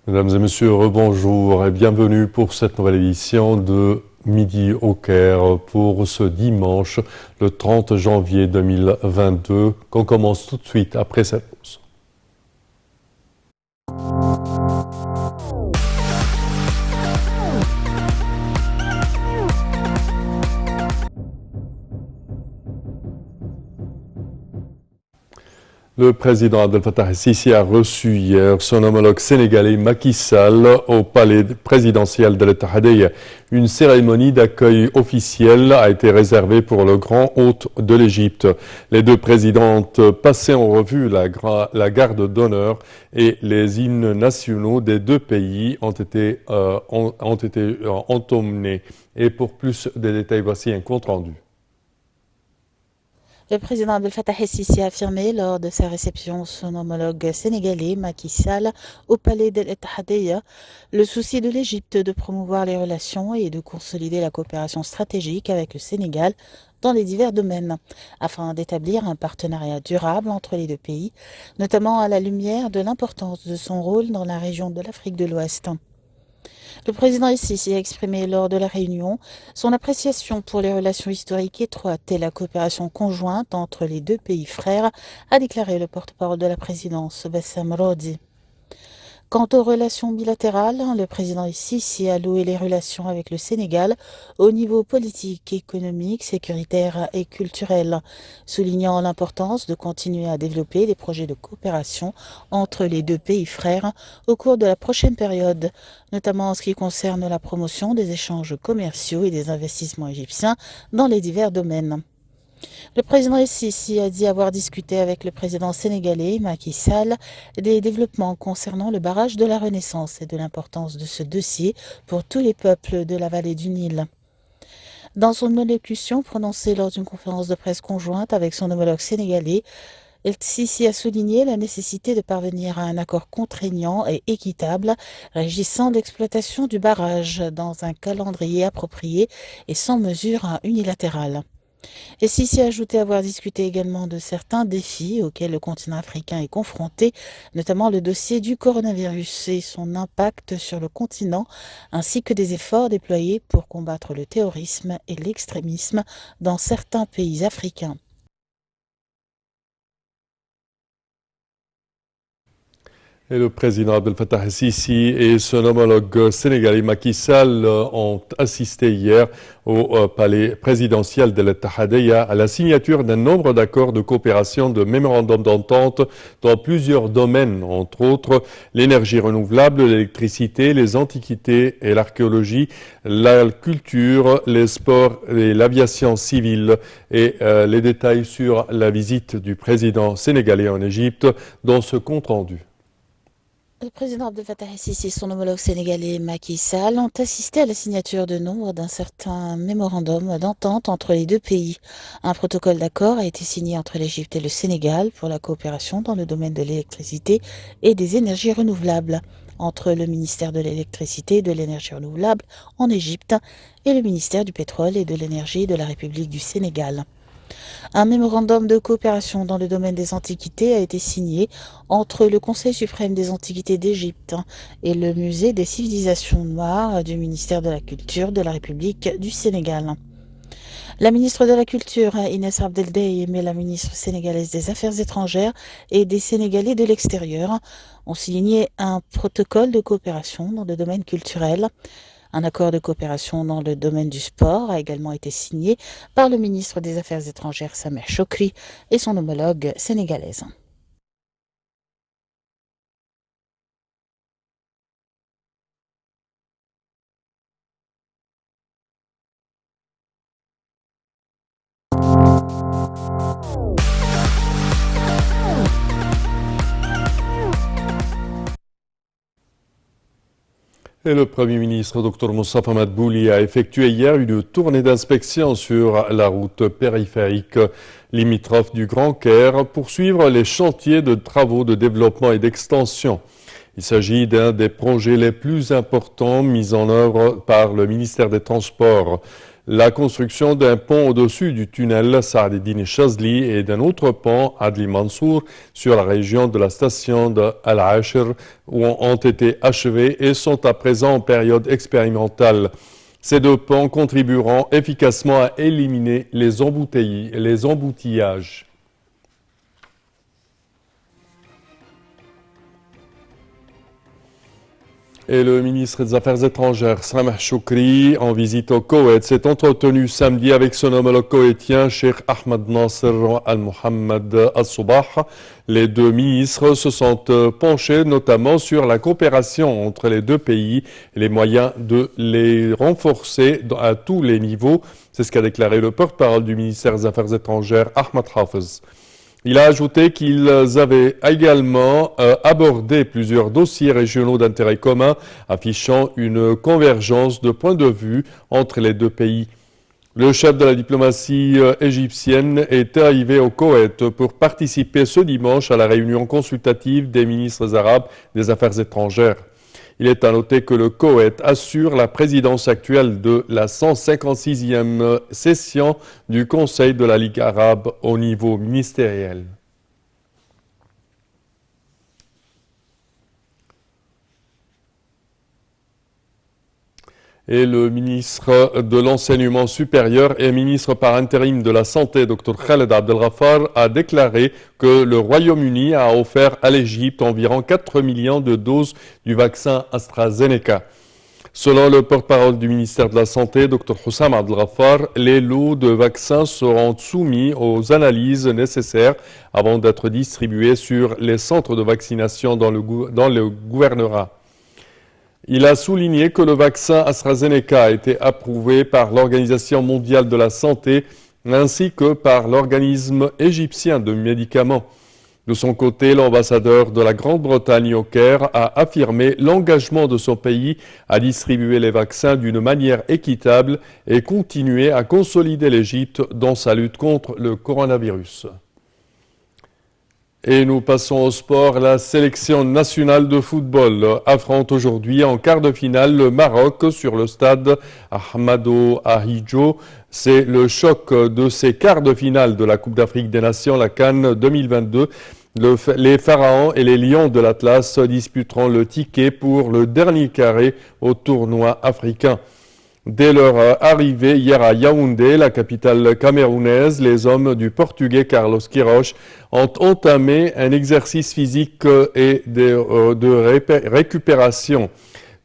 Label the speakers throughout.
Speaker 1: Mesdames et messieurs, rebonjour et bienvenue pour cette nouvelle édition de Midi au Caire pour ce dimanche, le 30 janvier 2022, qu'on commence tout de suite après cette pause. Le président Abdel Fattah el-Sisi a reçu hier son homologue sénégalais Macky Sall au palais présidentiel de l'Etihadiyya. Une cérémonie d'accueil officielle a été réservée pour le grand hôte de l'Égypte. Les deux présidentes passaient en revue la garde d'honneur et les hymnes nationaux des deux pays ont été entonés. Et pour plus de détails, voici un compte rendu.
Speaker 2: Le président Abdel Fattah el-Sisi a affirmé lors de sa réception son homologue sénégalais Macky Sall au palais de l'Etihadiyya le souci de l'Égypte de promouvoir les relations et de consolider la coopération stratégique avec le Sénégal dans les divers domaines, afin d'établir un partenariat durable entre les deux pays, notamment à la lumière de l'importance de son rôle dans la région de l'Afrique de l'Ouest. Le président el-Sisi a exprimé lors de la réunion son appréciation pour les relations historiques étroites et la coopération conjointe entre les deux pays frères, a déclaré le porte-parole de la présidence, Bassam Rodi. Quant aux relations bilatérales, le président el-Sisi a loué les relations avec le Sénégal au niveau politique, économique, sécuritaire et culturel, soulignant l'importance de continuer à développer des projets de coopération entre les deux pays frères au cours de la prochaine période, notamment en ce qui concerne la promotion des échanges commerciaux et des investissements égyptiens dans les divers domaines. Le président el-Sisi a dit avoir discuté avec le président sénégalais Macky Sall des développements concernant le barrage de la Renaissance et de l'importance de ce dossier pour tous les peuples de la vallée du Nil. Dans son allocution prononcée lors d'une conférence de presse conjointe avec son homologue sénégalais, el-Sisi a souligné la nécessité de parvenir à un accord contraignant et équitable régissant l'exploitation du barrage dans un calendrier approprié et sans mesure unilatérale. Et Sisi a ajouté avoir discuté également de certains défis auxquels le continent africain est confronté, notamment le dossier du coronavirus et son impact sur le continent, ainsi que des efforts déployés pour combattre le terrorisme et l'extrémisme dans certains pays africains.
Speaker 1: Et le président Abdel Fattah el-Sisi et son homologue sénégalais Macky Sall ont assisté hier au palais présidentiel de l'Etihadiyya à la signature d'un nombre d'accords de coopération de mémorandums d'entente dans plusieurs domaines, entre autres l'énergie renouvelable, l'électricité, les antiquités et l'archéologie, la culture, les sports et l'aviation civile. Et les détails sur la visite du président sénégalais en Égypte dans ce compte rendu.
Speaker 2: Le président Abdel Fattah el-Sisi et son homologue sénégalais Macky Sall ont assisté à la signature de nombre d'un certain mémorandum d'entente entre les deux pays. Un protocole d'accord a été signé entre l'Égypte et le Sénégal pour la coopération dans le domaine de l'électricité et des énergies renouvelables entre le ministère de l'électricité et de l'énergie renouvelable en Égypte et le ministère du pétrole et de l'énergie de la République du Sénégal. Un mémorandum de coopération dans le domaine des antiquités a été signé entre le Conseil suprême des antiquités d'Égypte et le Musée des civilisations noires du ministère de la Culture de la République du Sénégal. La ministre de la Culture, Inès Abdeldaïm, et la ministre sénégalaise des Affaires étrangères et des Sénégalais de l'extérieur ont signé un protocole de coopération dans le domaine culturel. Un accord de coopération dans le domaine du sport a également été signé par le ministre des Affaires étrangères Sameh Chokri et son homologue sénégalaise.
Speaker 1: Et le Premier ministre, Dr Moustapha Madbouli, a effectué hier une tournée d'inspection sur la route périphérique limitrophe du Grand Caire pour suivre les chantiers de travaux de développement et d'extension. Il s'agit d'un des projets les plus importants mis en œuvre par le ministère des Transports. la construction d'un pont au-dessus du tunnel Saad Eddine Chazli et d'un autre pont Adli Mansour sur la région de la station de Al-Ashir où ont été achevés et sont à présent en période expérimentale. Ces deux ponts contribueront efficacement à éliminer les embouteillages. Et le ministre des Affaires étrangères, Sameh Choukri, en visite au Koweït, s'est entretenu samedi avec son homologue koweïtien, Cheikh Ahmed Nasser Al-Mohammed Al-Soubah. Les deux ministres se sont penchés notamment sur la coopération entre les deux pays et les moyens de les renforcer à tous les niveaux. C'est ce qu'a déclaré le porte-parole du ministère des Affaires étrangères, Ahmed Hafez. Il a ajouté qu'ils avaient également abordé plusieurs dossiers régionaux d'intérêt commun, affichant une convergence de points de vue entre les deux pays. Le chef de la diplomatie égyptienne est arrivé au Koweït pour participer ce dimanche à la réunion consultative des ministres arabes des Affaires étrangères. Il est à noter que le Koweït assure la présidence actuelle de la 156e session du Conseil de la Ligue arabe au niveau ministériel. Et le ministre de l'Enseignement supérieur et ministre par intérim de la Santé, Dr Khaled Abdelghafar, a déclaré que le Royaume-Uni a offert à l'Égypte environ 4 millions de doses du vaccin AstraZeneca. Selon le porte-parole du ministère de la Santé, Dr Hussam Abdelghafar, les lots de vaccins seront soumis aux analyses nécessaires avant d'être distribués sur les centres de vaccination dans le gouvernorat. Il a souligné que le vaccin AstraZeneca a été approuvé par l'Organisation mondiale de la santé ainsi que par l'organisme égyptien de médicaments. De son côté, l'ambassadeur de la Grande-Bretagne au Caire a affirmé l'engagement de son pays à distribuer les vaccins d'une manière équitable et continuer à consolider l'Égypte dans sa lutte contre le coronavirus. Et nous passons au sport. La sélection nationale de football affronte aujourd'hui en quart de finale le Maroc sur le stade Ahmadou Ahidjo. C'est le choc de ces quarts de finale de la Coupe d'Afrique des Nations, la CAN 2022. Les Pharaons et les Lions de l'Atlas disputeront le ticket pour le dernier carré au tournoi africain. Dès leur arrivée hier à Yaoundé, la capitale camerounaise, les hommes du Portugais Carlos Queiroz ont entamé un exercice physique et de récupération.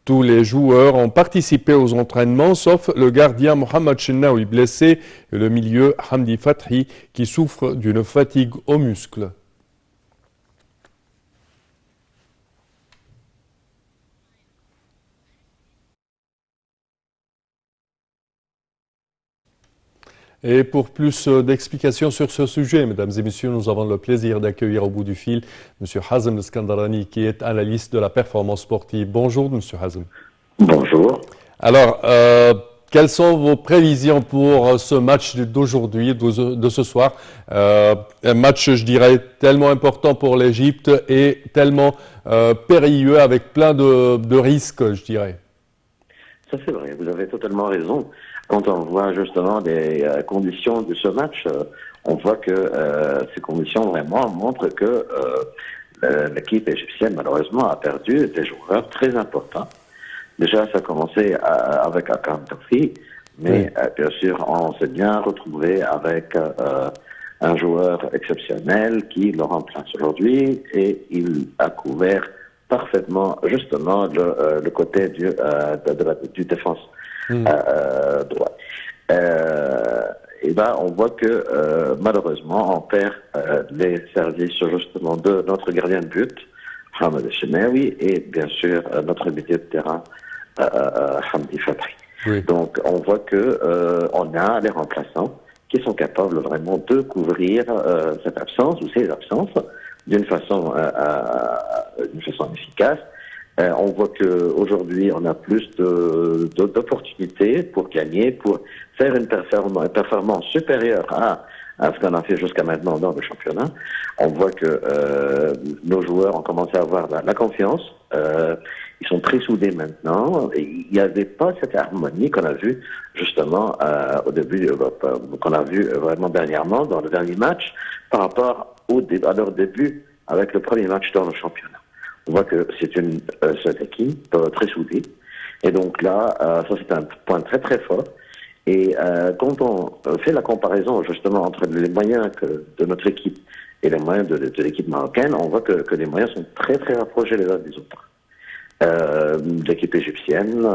Speaker 1: Tous les joueurs ont participé aux entraînements, sauf le gardien Mohamed Chennaoui blessé et le milieu Hamdi Fathi qui souffre d'une fatigue aux muscles. Et pour plus d'explications sur ce sujet, mesdames et messieurs, nous avons le plaisir d'accueillir au bout du fil M. Hazem Skandarani, qui est analyste de la performance sportive. Bonjour, M. Hazem.
Speaker 3: Bonjour.
Speaker 1: Alors, quelles sont vos prévisions pour ce match d'aujourd'hui, de ce soir? Un match, je dirais, tellement important pour l'Égypte et tellement périlleux avec plein de risques, je dirais.
Speaker 3: Ça c'est vrai, vous avez totalement raison. Quand on voit justement les conditions de ce match, on voit que ces conditions vraiment montrent que l'équipe égyptienne malheureusement a perdu des joueurs très importants. Déjà, ça a commencé avec Akram Taufi, mais bien sûr, on s'est bien retrouvé avec un joueur exceptionnel qui le remplace aujourd'hui et il a couvert parfaitement justement le côté du défense droit. Et ben on voit que malheureusement on perd les services justement de notre gardien de but, Mohamed Chenaoui, et bien sûr notre milieu de terrain, Hamdi Fathi.
Speaker 1: Oui.
Speaker 3: Donc on voit que on a les remplaçants qui sont capables vraiment de couvrir cette absence ou ces absences d'une façon efficace. On voit qu'aujourd'hui, on a plus d'opportunités pour gagner, pour faire une performance supérieure à ce qu'on a fait jusqu'à maintenant dans le championnat. On voit que nos joueurs ont commencé à avoir la confiance. Ils sont très soudés maintenant. Et il n'y avait pas cette harmonie qu'on a vue justement au début, qu'on a vu vraiment dernièrement dans le dernier match par rapport à leur début avec le premier match dans le championnat. On voit que c'est cette équipe très soudée. Et donc là, ça c'est un point très très fort. Et quand on fait la comparaison justement entre les moyens de notre équipe et les moyens de l'équipe marocaine, on voit que les moyens sont très très rapprochés les uns des autres. L'équipe égyptienne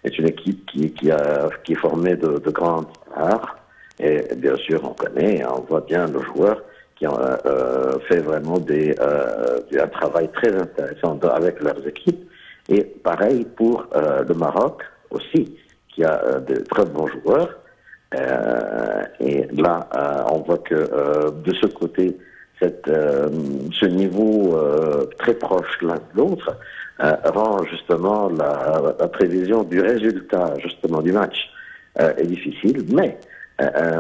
Speaker 3: est une équipe qui est formée de grands stars. Et bien sûr, on connaît, on voit bien nos joueurs qui ont fait vraiment un travail très intéressant avec leurs équipes. Et pareil pour le Maroc aussi, qui a de très bons joueurs. Et là, on voit que de ce côté, ce niveau très proche l'un de l'autre rend justement la prévision du résultat justement du match est difficile, mais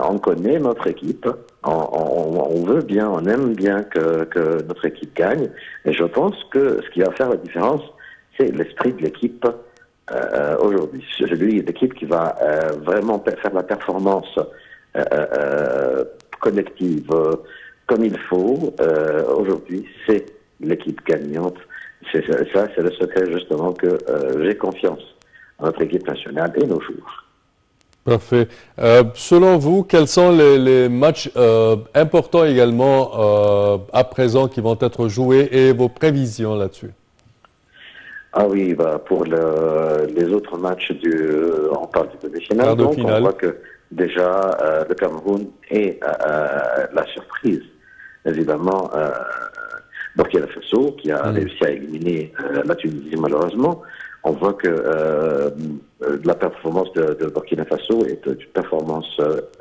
Speaker 3: on connaît notre équipe, on veut bien, on aime bien que notre équipe gagne, et je pense que ce qui va faire la différence, c'est l'esprit de l'équipe aujourd'hui. Celui l'équipe qui va vraiment faire la performance collective comme il faut. Aujourd'hui, c'est l'équipe gagnante. C'est le secret justement que j'ai confiance en notre équipe nationale et nos joueurs.
Speaker 1: Parfait. Selon vous, quels sont les matchs importants également à présent qui vont être joués et vos prévisions là-dessus?
Speaker 3: Ah oui, pour les autres matchs on parle du demi-finale, donc on voit que déjà le Cameroun est la surprise. Évidemment, Burkina Faso, qui a réussi à éliminer la Tunisie malheureusement. On voit que la performance de Burkina Faso est une performance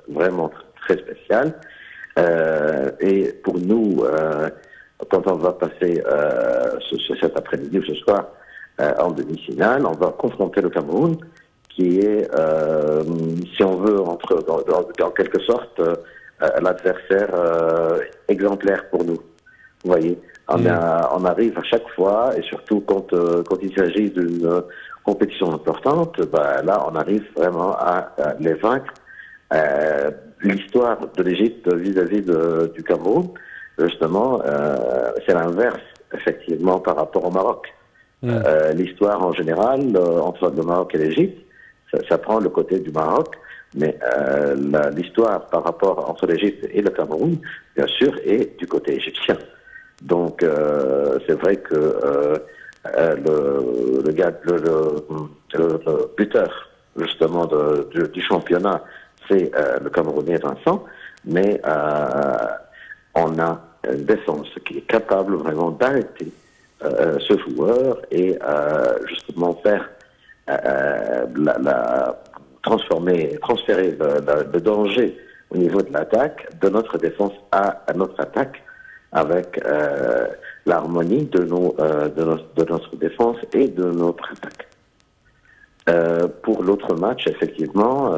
Speaker 3: vraiment très spéciale. Et pour nous, quand on va passer cet après-midi ou ce soir en demi-finale, on va confronter le Cameroun, qui est, si on veut, en quelque sorte, l'adversaire exemplaire pour nous. Vous voyez, on arrive à chaque fois, et surtout quand il s'agit d'une compétition importante, là, on arrive vraiment à les vaincre. L'histoire de l'Égypte vis-à-vis du Cameroun, justement, c'est l'inverse, effectivement, par rapport au Maroc. L'histoire en général, entre le Maroc et l'Égypte, ça prend le côté du Maroc, mais l'histoire par rapport entre l'Égypte et le Cameroun, bien sûr, est du côté égyptien. Donc, c'est vrai que le buteur, justement, du championnat, c'est le Camerounais Vincent, mais on a une défense qui est capable vraiment d'arrêter ce joueur et justement faire transférer le danger au niveau de l'attaque, de notre défense à notre attaque, avec l'harmonie de notre défense et de notre attaque. Pour l'autre match, effectivement,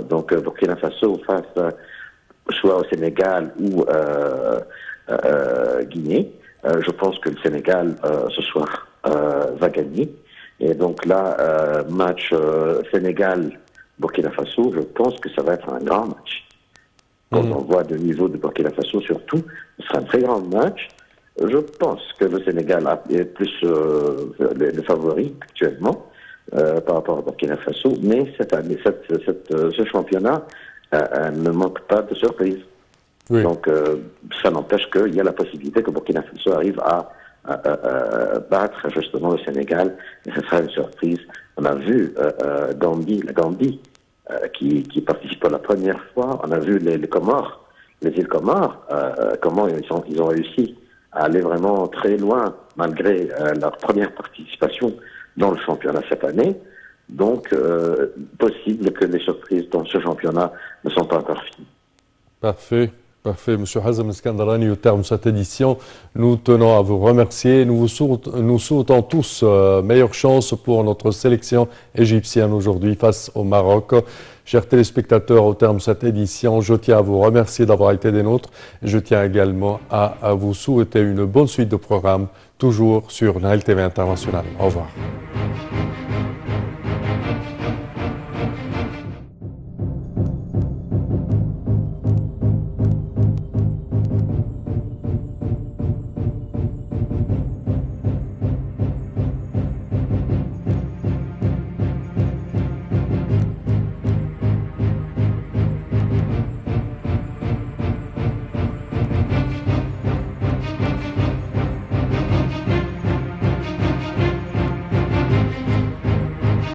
Speaker 3: donc Burkina Faso face soit au Sénégal ou Guinée, je pense que le Sénégal ce soir va gagner. Et donc là, match Sénégal-Burkina Faso, je pense que ça va être un grand match. Quand on voit le niveau de Burkina Faso surtout, ce sera un très grand match. Je pense que le Sénégal est plus le favori actuellement par rapport à Burkina Faso, mais cette année, ce championnat ne manque pas de surprises. Oui. Donc ça n'empêche qu'il y a la possibilité que Burkina Faso arrive à battre justement le Sénégal, et ce sera une surprise. On a vu la Gambie, qui participe pour la première fois. On a vu les Comores, les îles Comores, comment ils ont réussi à aller vraiment très loin malgré leur première participation dans le championnat cette année. Donc, possible que les surprises dans ce championnat ne sont pas encore finies.
Speaker 1: Parfait. Parfait, M. Hazem Eskandarani, au terme de cette édition, nous tenons à vous remercier. Nous souhaitons tous meilleure chance pour notre sélection égyptienne aujourd'hui face au Maroc. Chers téléspectateurs, au terme de cette édition, je tiens à vous remercier d'avoir été des nôtres. Je tiens également à vous souhaiter une bonne suite de programmes, toujours sur Nile TV International. Au revoir.